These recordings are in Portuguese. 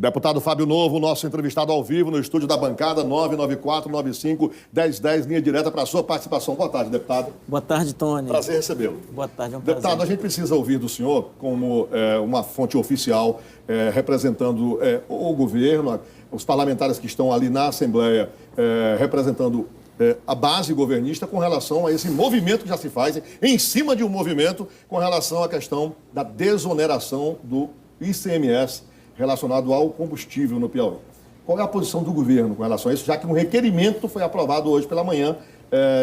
Deputado Fábio Novo, nosso entrevistado ao vivo no estúdio da bancada 994-95-1010, linha direta para a sua participação. Boa tarde, deputado. Boa tarde, Tony. Prazer recebê-lo. Boa tarde, é um Deputado, prazer. a gente precisa ouvir do senhor, como uma fonte oficial, representando o governo, os parlamentares que estão ali na Assembleia, representando a base governista com relação a esse movimento que já se faz, em cima de um movimento com relação à questão da desoneração do ICMS relacionado ao combustível no Piauí. Qual é a posição do governo com relação a isso, já que um requerimento foi aprovado hoje pela manhã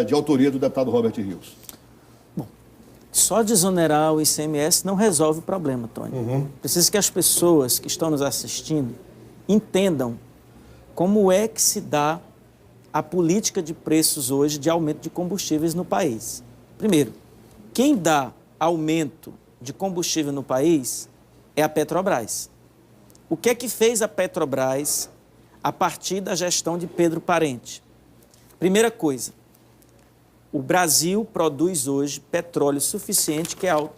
de autoria do deputado Robert Rios? Bom, só desonerar o ICMS não resolve o problema, Tony. Precisa que as pessoas que estão nos assistindo entendam como é que se dá a política de preços hoje de aumento de combustíveis no país. Primeiro, quem dá aumento de combustível no país é a Petrobras. O que é que fez a Petrobras a partir da gestão de Pedro Parente? Primeira coisa, o Brasil produz hoje petróleo suficiente, que é alto,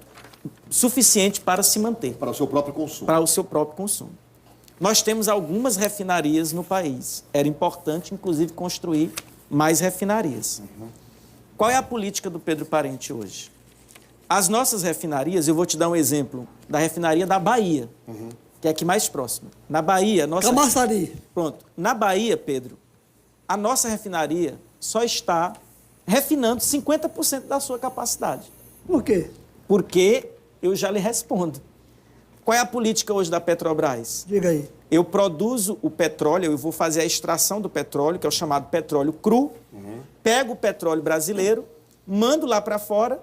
suficiente para se manter. Para o seu próprio consumo. Para o seu próprio consumo. Nós temos algumas refinarias no país. Era importante, inclusive, construir mais refinarias. Qual é a política do Pedro Parente hoje? As nossas refinarias, eu vou te dar um exemplo da refinaria da Bahia, que é aqui mais próxima. Na Bahia, nossa... Camaçari. Pronto. Na Bahia, Pedro, a nossa refinaria só está refinando 50% da sua capacidade. Por quê? Porque eu já lhe respondo. Qual é a política hoje da Petrobras? Diga aí. Eu produzo o petróleo, eu vou fazer a extração do petróleo, que é o chamado petróleo cru, pego o petróleo brasileiro, mando lá para fora,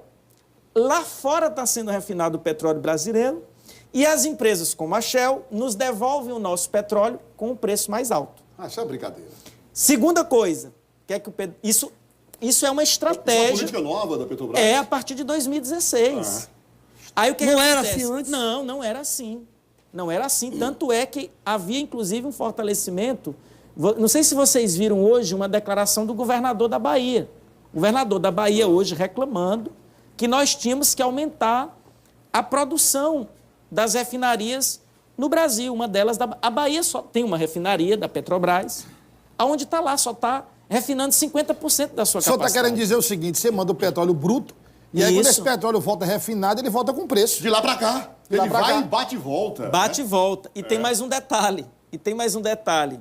lá fora está sendo refinado o petróleo brasileiro, e as empresas como a Shell nos devolvem o nosso petróleo com um preço mais alto. Ah, isso é brincadeira. Segunda coisa, que é que o Pedro... Isso é uma estratégia... Isso é uma política nova da Petrobras? É, a partir de 2016. Aí o que Não acontece? era assim antes? Não era assim. Não era assim. Tanto é que havia, inclusive, um fortalecimento. Não sei se vocês viram hoje uma declaração do governador da Bahia. O governador da Bahia hoje reclamando que nós tínhamos que aumentar a produção das refinarias no Brasil. Uma delas, a Bahia só tem uma refinaria da Petrobras, aonde está lá, só está refinando 50% da sua O senhor está capacidade. querendo dizer o seguinte, você manda o petróleo bruto, e aí quando Isso. esse petróleo volta refinado, ele volta com preço. De lá para cá. De lá Ele pra vai cá. e bate e volta. Bate e volta. E tem mais um detalhe.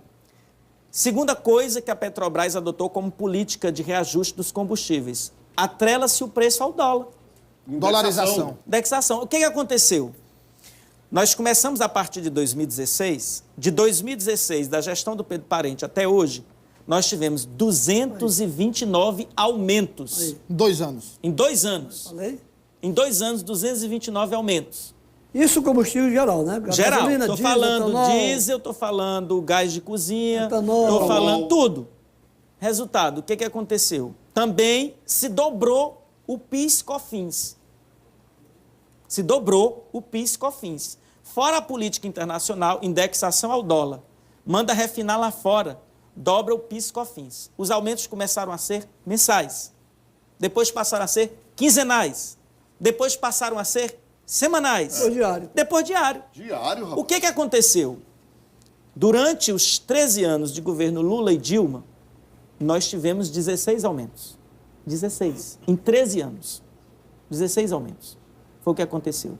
Segunda coisa que a Petrobras adotou como política de reajuste dos combustíveis. Atrela-se o preço ao dólar. Dolarização. Indexação. O que aconteceu? Nós começamos a partir de 2016. De 2016, da gestão do Pedro Parente até hoje, nós tivemos 229 aumentos. Aí. 2 anos. Em 2 anos. Falei? Em 2 anos, 229 aumentos. Isso combustível geral, né? Geral, Gasolina, estou diesel, falando etanol. diesel, estou falando gás de cozinha, Etanol. estou falando tudo. Resultado, o que aconteceu? Também se dobrou o PIS/COFINS. Se dobrou o PIS/COFINS. Fora a política internacional, indexação ao dólar. Manda refinar lá fora, dobra o PIS/COFINS. Os aumentos começaram a ser mensais. Depois passaram a ser quinzenais. Depois passaram a ser semanais. Depois diário. Depois diário. Diário, rapaz. O que aconteceu? Durante os 13 anos de governo Lula e Dilma, nós tivemos 16 aumentos. 16. Em 13 anos. 16 aumentos. Foi o que aconteceu.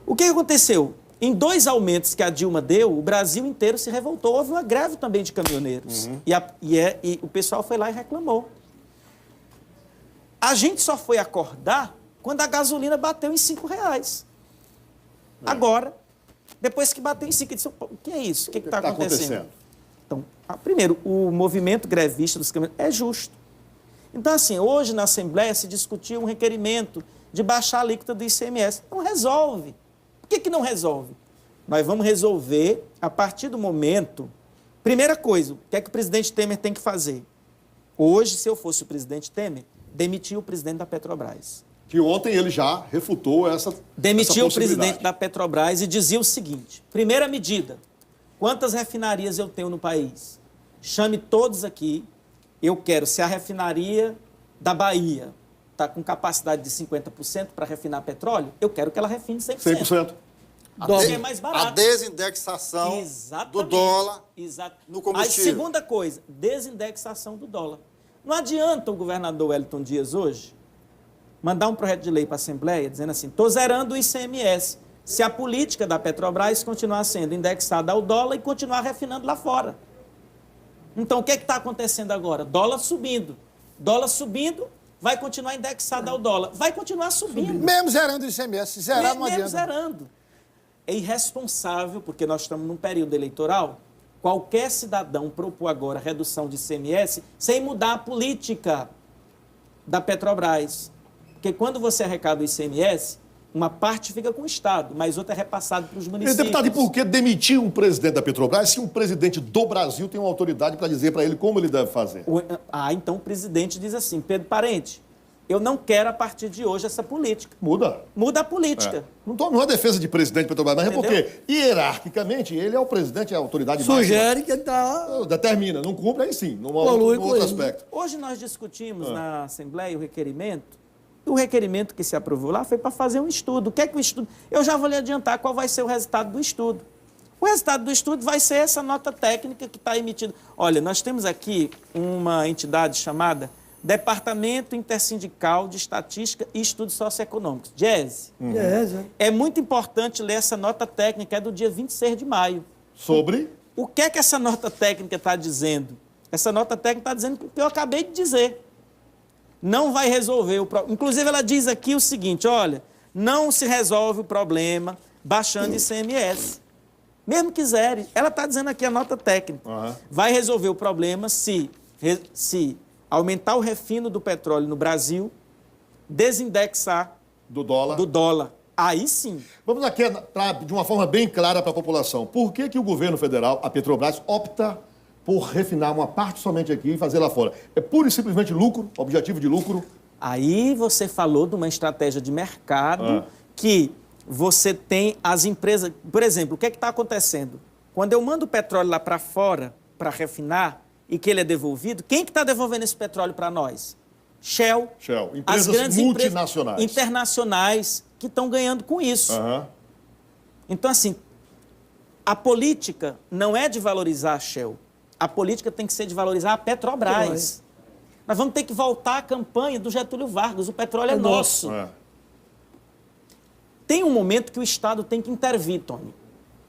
O que aconteceu? Em 2 aumentos que a Dilma deu, o Brasil inteiro se revoltou. Houve uma greve também de caminhoneiros. E o pessoal foi lá e reclamou. A gente só foi acordar quando a gasolina bateu em R$5. Agora, depois que bateu em 5, disse, o que é isso? O que está acontecendo? Então, primeiro, o movimento grevista dos caminhoneiros é justo. Então, assim, hoje na Assembleia se discutiu um requerimento de baixar a alíquota do ICMS. Não resolve. Por que não resolve? Nós vamos resolver a partir do momento... Primeira coisa, o que é que o presidente Temer tem que fazer? Hoje, se eu fosse o presidente Temer, demitir o presidente da Petrobras. Que ontem ele já refutou essa Demitiu o possibilidade. presidente da Petrobras e dizia o seguinte, primeira medida, quantas refinarias eu tenho no país? Chame todos aqui, eu quero, se a refinaria da Bahia está com capacidade de 50% para refinar petróleo, eu quero que ela refine 100%. 100%. Porque é mais A barato. desindexação Exatamente. do dólar Exato. no combustível. A segunda coisa, desindexação do dólar. Não adianta o governador Wellington Dias hoje mandar um projeto de lei para a Assembleia dizendo assim, estou zerando o ICMS, se a política da Petrobras continuar sendo indexada ao dólar e continuar refinando lá fora. Então, o que está acontecendo agora? Dólar subindo, vai continuar indexado ao dólar, vai continuar subindo. Mesmo zerando o ICMS, zerar não Mesmo adianta. zerando. É irresponsável, porque nós estamos num período eleitoral, qualquer cidadão propor agora redução de ICMS sem mudar a política da Petrobras. Porque quando você arrecada o ICMS, uma parte fica com o Estado, mas outra é repassado para os municípios. Deputado, e por que demitir um presidente da Petrobras se um presidente do Brasil tem uma autoridade para dizer para ele como ele deve fazer? Então o presidente diz assim, Pedro Parente, eu não quero a partir de hoje essa política. Muda. Muda a política. Não é defesa de presidente da Petrobras, mas Entendeu? é porque, hierarquicamente, ele é o presidente, é a autoridade Sugere que ele está... máxima. Determina, não cumpre, aí sim, num Polui outro com ele. aspecto. Hoje nós discutimos na Assembleia o requerimento. E o requerimento que se aprovou lá foi para fazer um estudo. O que é que o estudo... Eu já vou lhe adiantar qual vai ser o resultado do estudo. O resultado do estudo vai ser essa nota técnica que está emitida. Olha, nós temos aqui uma entidade chamada Departamento Intersindical de Estatística e Estudos Socioeconômicos, DIESE. É muito importante ler essa nota técnica, é do dia 26 de maio. Sobre? O que é que essa nota técnica está dizendo? Essa nota técnica está dizendo o que eu acabei de dizer. Não vai resolver o problema. Inclusive, ela diz aqui o seguinte, olha, não se resolve o problema baixando ICMS. Mesmo quiserem, ela está dizendo aqui a nota técnica. Vai resolver o problema se aumentar o refino do petróleo no Brasil, desindexar Do dólar. do dólar. Aí sim. Vamos aqui de uma forma bem clara para a população. Por que o governo federal, a Petrobras, opta por refinar uma parte somente aqui e fazer lá fora? É pura e simplesmente lucro, objetivo de lucro? Aí você falou de uma estratégia de mercado que você tem as empresas... Por exemplo, o que é que está acontecendo? Quando eu mando o petróleo lá para fora para refinar e que ele é devolvido, quem que está devolvendo esse petróleo para nós? Shell. Empresas as grandes multinacionais. Internacionais que estão ganhando com isso. Então, assim, a política não é de valorizar a Shell. A política tem que ser de valorizar a Petrobras. Nós vamos ter que voltar à campanha do Getúlio Vargas. O petróleo é nosso. Tem um momento que o Estado tem que intervir, Tony,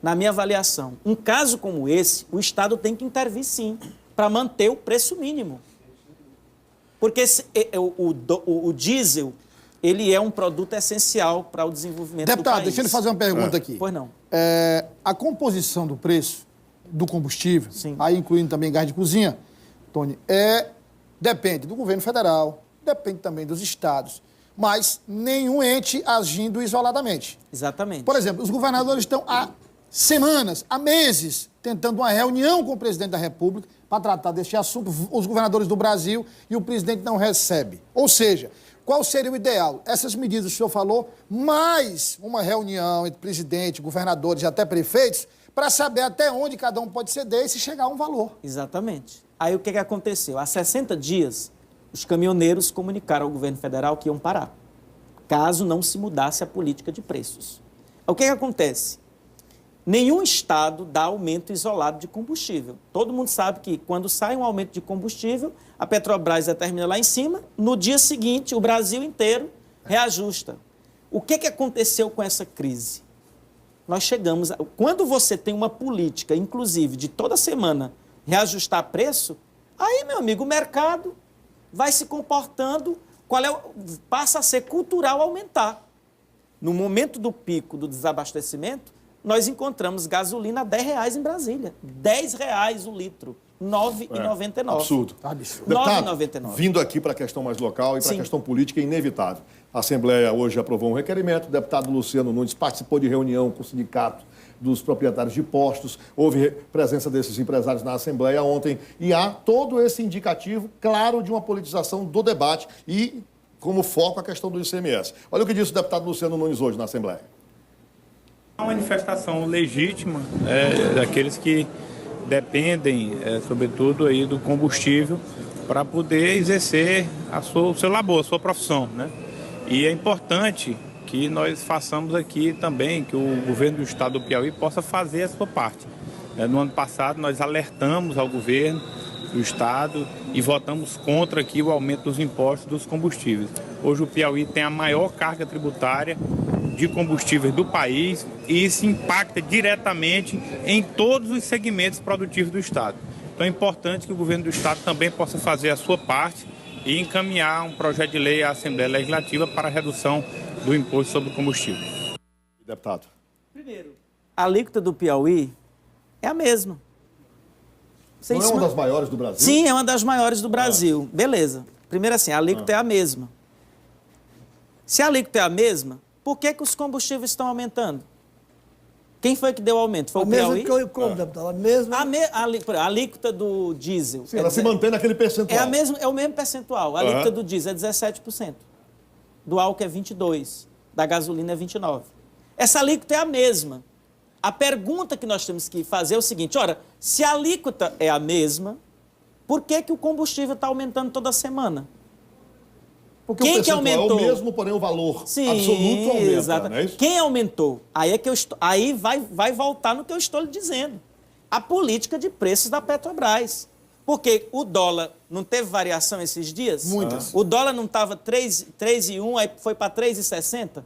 na minha avaliação. Um caso como esse, o Estado tem que intervir, sim, para manter o preço mínimo. Porque o diesel, ele é um produto essencial para o desenvolvimento do Deputado, país. deixa eu lhe fazer uma pergunta aqui. Pois não. A composição do preço do combustível, Sim. aí incluindo também gás de cozinha, Tony, depende do governo federal, depende também dos estados, mas nenhum ente agindo isoladamente. Exatamente. Por exemplo, os governadores estão há semanas, há meses, tentando uma reunião com o presidente da República para tratar deste assunto, os governadores do Brasil, e o presidente não recebe. Ou seja, qual seria o ideal? Essas medidas que o senhor falou, mais uma reunião entre presidente, governadores e até prefeitos, para saber até onde cada um pode ceder e se chegar a um valor. Exatamente. Aí o que aconteceu? Há 60 dias, os caminhoneiros comunicaram ao governo federal que iam parar, caso não se mudasse a política de preços. O que acontece? Nenhum estado dá aumento isolado de combustível. Todo mundo sabe que quando sai um aumento de combustível, a Petrobras determina lá em cima, no dia seguinte o Brasil inteiro reajusta. O que aconteceu com essa crise? Nós chegamos... Quando você tem uma política, inclusive, de toda semana reajustar preço, aí, meu amigo, o mercado vai se comportando, passa a ser cultural aumentar. No momento do pico do desabastecimento, nós encontramos gasolina a R$10 em Brasília. R$10 o litro. R$ 9,99. Absurdo. Deputado, 9,99. Vindo aqui para a questão mais local e para a questão política, é inevitável. A Assembleia hoje aprovou um requerimento, o deputado Luciano Nunes participou de reunião com o sindicato dos proprietários de postos, houve presença desses empresários na Assembleia ontem, e há todo esse indicativo, claro, de uma politização do debate e como foco a questão do ICMS. Olha o que disse o deputado Luciano Nunes hoje na Assembleia. Uma manifestação legítima daqueles que dependem, sobretudo, aí do combustível para poder exercer o seu labor, a sua profissão, né? E é importante que nós façamos aqui também, que o governo do estado do Piauí possa fazer a sua parte. No ano passado, nós alertamos ao governo do estado e votamos contra aqui o aumento dos impostos dos combustíveis. Hoje o Piauí tem a maior carga tributária de combustíveis do país e isso impacta diretamente em todos os segmentos produtivos do estado. Então é importante que o governo do estado também possa fazer a sua parte e encaminhar um projeto de lei à Assembleia Legislativa para a redução do imposto sobre o combustível. Deputado. Primeiro, a alíquota do Piauí é a mesma. Não é uma das maiores do Brasil? Sim, é uma das maiores do Brasil. Beleza. Primeiro assim, a alíquota é a mesma. Se a alíquota é a mesma, por que os combustíveis estão aumentando? Quem foi que deu o aumento? Foi o Piauí? Como, deputado? A mesma... A alíquota do diesel... Sim, ela se mantém naquele percentual. É o mesmo percentual. A alíquota do diesel é 17%. Do álcool é 22%. Da gasolina é 29%. Essa alíquota é a mesma. A pergunta que nós temos que fazer é o seguinte, ora, se a alíquota é a mesma, por que o combustível está aumentando toda semana? Porque quem o percentual que aumentou? É o mesmo, porém o valor Sim, absoluto aumenta, exato. não é isso? Quem aumentou? Aí vai voltar no que eu estou lhe dizendo. A política de preços da Petrobras. Porque o dólar não teve variação esses dias? Muitas. O dólar não estava 3,1, aí foi para 3,60?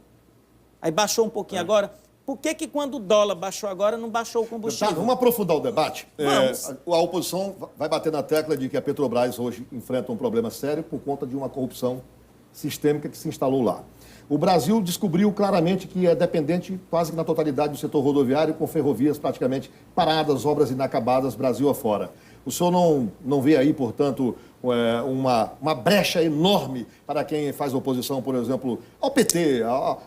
Aí baixou um pouquinho agora. Por que quando o dólar baixou agora, não baixou o combustível? Vamos aprofundar o debate? Vamos. A oposição vai bater na tecla de que a Petrobras hoje enfrenta um problema sério por conta de uma corrupção sistêmica que se instalou lá. O Brasil descobriu claramente que é dependente quase que na totalidade do setor rodoviário, com ferrovias praticamente paradas, obras inacabadas, Brasil afora. O senhor não vê aí, portanto, uma brecha enorme para quem faz oposição, por exemplo, ao PT,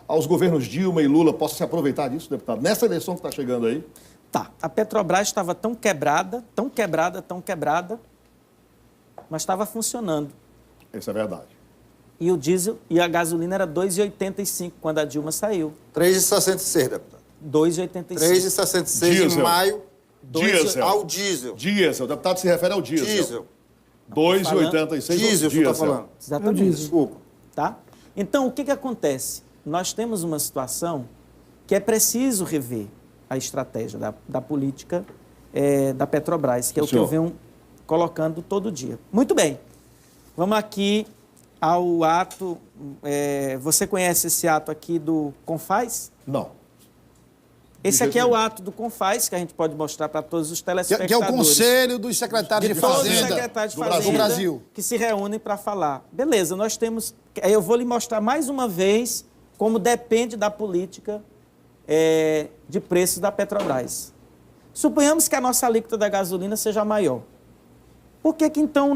aos governos Dilma e Lula, possa se aproveitar disso, deputado? Nessa eleição que está chegando aí? Tá. A Petrobras estava tão quebrada, mas estava funcionando. Isso é verdade. E o diesel e a gasolina era 2,85 quando a Dilma saiu. 3,66, deputado. 2,85. 3,66 em maio. Diesel. Ao diesel. Diesel. O deputado se refere ao diesel. Diesel. 2,86. Diesel, o senhor está falando. Exatamente. Desculpa. Tá? Então, o que acontece? Nós temos uma situação que é preciso rever a estratégia da política da Petrobras, que é o que eu venho colocando todo dia. Muito bem. Vamos aqui ao ato. Você conhece esse ato aqui do Confaz? Não. Esse aqui é o ato do Confaz, que a gente pode mostrar para todos os telespectadores. Que é o Conselho dos Secretários de Todos os Fazenda secretários de do Fazenda Brasil. que se reúnem para falar. Beleza, nós temos... Eu vou lhe mostrar mais uma vez como depende da política de preços da Petrobras. Suponhamos que a nossa alíquota da gasolina seja maior. Por que então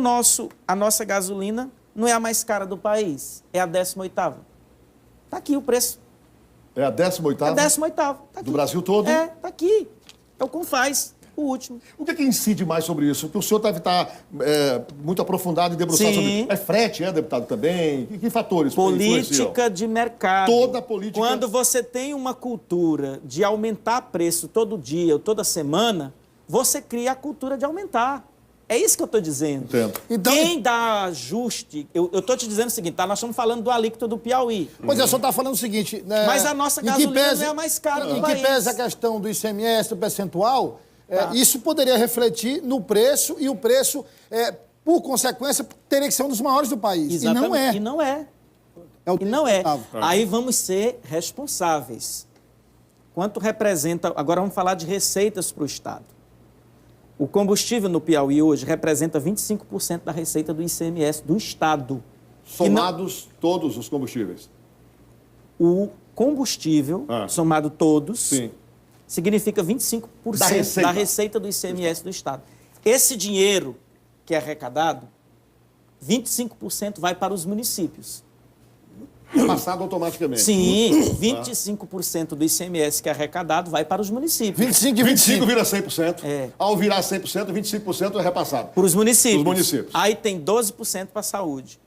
a nossa gasolina não é a mais cara do país? É a 18ª. Está aqui o preço. É a 18ª? É a 18ª. Tá aqui. Do Brasil todo? Está aqui. É o Confaz, o último. O que incide mais sobre isso? Porque o senhor deve estar muito aprofundado e debruçado sobre isso. É frete, deputado, também? Que fatores política de mercado. Toda a política... Quando você tem uma cultura de aumentar preço todo dia ou toda semana, você cria a cultura de aumentar. É isso que eu estou dizendo. Entendo. Então, quem dá ajuste... Eu estou te dizendo o seguinte, tá? Nós estamos falando do alíquota do Piauí. Pois é, o senhor está falando o seguinte... Né, mas a nossa gasolina não é a mais cara do país. Em que pese a questão do ICMS, do percentual, isso poderia refletir no preço, e o preço, por consequência, teria que ser um dos maiores do país. Exatamente. E não é. E não é. Aí vamos ser responsáveis. Quanto representa... Agora vamos falar de receitas para o Estado. O combustível no Piauí hoje representa 25% da receita do ICMS do Estado. Somados todos os combustíveis? O combustível, somado todos, sim, significa 25% da receita do ICMS do Estado. Esse dinheiro que é arrecadado, 25% vai para os municípios. É passado automaticamente. Sim, 25% do ICMS que é arrecadado vai para os municípios. 25 vira 100%. Ao virar 100%, 25% é repassado. Para os municípios. Os municípios. Aí tem 12% para a saúde,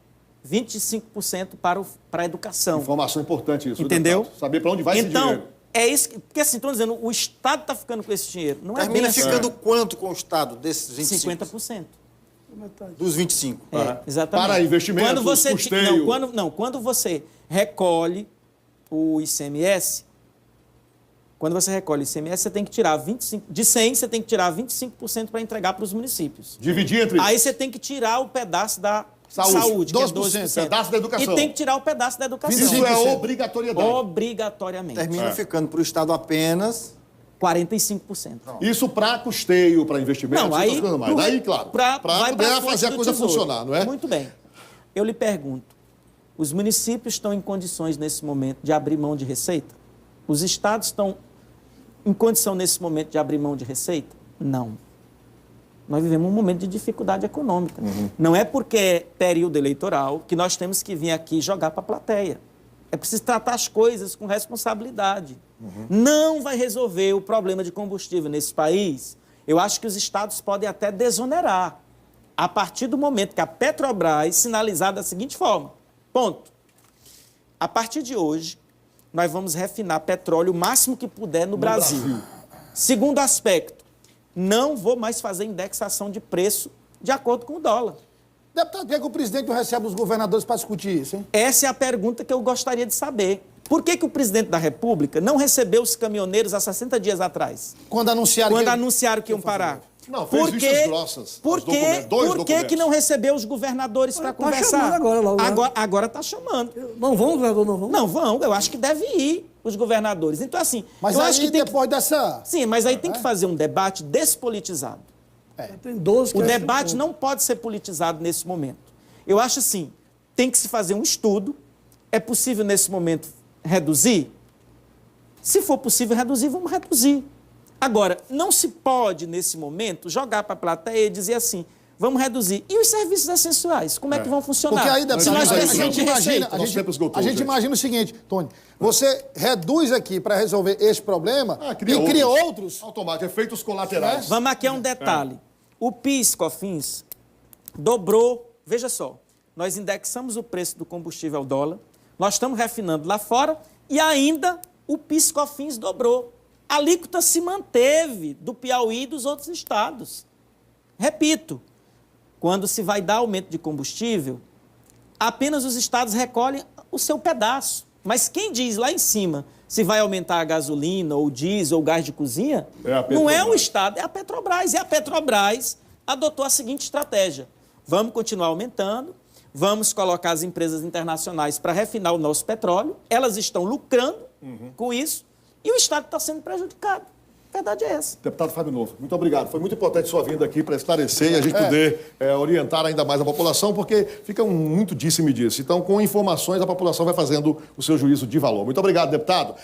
25% para a educação. Informação importante isso. Entendeu? Deputado. Saber para onde vai esse dinheiro. Então, é isso. Porque assim, estou dizendo, o Estado está ficando com esse dinheiro. Não é bem Termina assim. ficando quanto com o Estado desses 25? 50%. Dos 25. Exatamente. Para investimentos, quando você custeio. quando você recolhe o ICMS, quando você recolhe o ICMS, você tem que tirar 25%, de 100, você tem que tirar 25% para entregar para os municípios. Dividir entre Aí você tem que tirar o pedaço da Saúde, saúde, que é 12%, pedaço da educação. E tem que tirar o pedaço da educação. Isso é obrigatoriedade. Obrigatoriamente. Termina ficando para o Estado apenas 45%. Isso para custeio, para investimento, Não, outras aí, coisas mais. Daí, claro, para vai poder pra fazer a fonte coisa do tesouro. funcionar, não é? Muito bem. Eu lhe pergunto, os municípios estão em condições, nesse momento, de abrir mão de receita? Os estados estão em condição, nesse momento, de abrir mão de receita? Não. Nós vivemos um momento de dificuldade econômica. Não é porque é período eleitoral que nós temos que vir aqui jogar para a plateia. É preciso tratar as coisas com responsabilidade. Não vai resolver o problema de combustível nesse país. Eu acho que os estados podem até desonerar a partir do momento que a Petrobras sinalizar da seguinte forma. Ponto. A partir de hoje, nós vamos refinar petróleo o máximo que puder no Brasil. Segundo aspecto, não vou mais fazer indexação de preço de acordo com o dólar. Deputado, por que o presidente não recebe os governadores para discutir isso, hein? Essa é a pergunta que eu gostaria de saber. Por que o presidente da República não recebeu os caminhoneiros há 60 dias atrás? Quando anunciaram que iam parar. Não, fez vistas grossas. Por que não recebeu os governadores para conversar? chamando agora logo, né? Agora está chamando. Não vão, governador, não vão? Não vão, eu acho que deve ir os governadores. Então, assim, Mas eu aí, acho que tem depois dessa... Sim, mas aí tem que fazer um debate despolitizado. Tem 12 que O é debate 5 não pode ser politizado nesse momento. Eu acho assim, tem que se fazer um estudo. É possível, nesse momento, reduzir? Se for possível reduzir, vamos reduzir. Agora, não se pode, nesse momento, jogar para a plateia e dizer assim, vamos reduzir. E os serviços essenciais, como é que vão funcionar? Porque aí, Se nós aí, precisamos de receita. Nosso tempo esgotou, a gente gente. imagina o seguinte, Tony, você reduz aqui para resolver esse problema e cria outros. Automático, efeitos colaterais. Vamos aqui a um detalhe. O PIS, COFINS, dobrou. Veja só, nós indexamos o preço do combustível ao dólar, nós estamos refinando lá fora e ainda o PIS, COFINS dobrou. A alíquota se manteve do Piauí e dos outros estados. Repito, quando se vai dar aumento de combustível, apenas os estados recolhem o seu pedaço. Mas quem diz lá em cima se vai aumentar a gasolina, ou o diesel, ou o gás de cozinha, não é o Estado, é a Petrobras. E a Petrobras adotou a seguinte estratégia. Vamos continuar aumentando, vamos colocar as empresas internacionais para refinar o nosso petróleo, elas estão lucrando com isso, e o Estado está sendo prejudicado. A verdade é essa. Deputado Fábio Novo, muito obrigado. Foi muito importante sua vinda aqui para esclarecer e a gente poder orientar ainda mais a população, porque fica muito disse-me-disse. Então, com informações, a população vai fazendo o seu juízo de valor. Muito obrigado, deputado.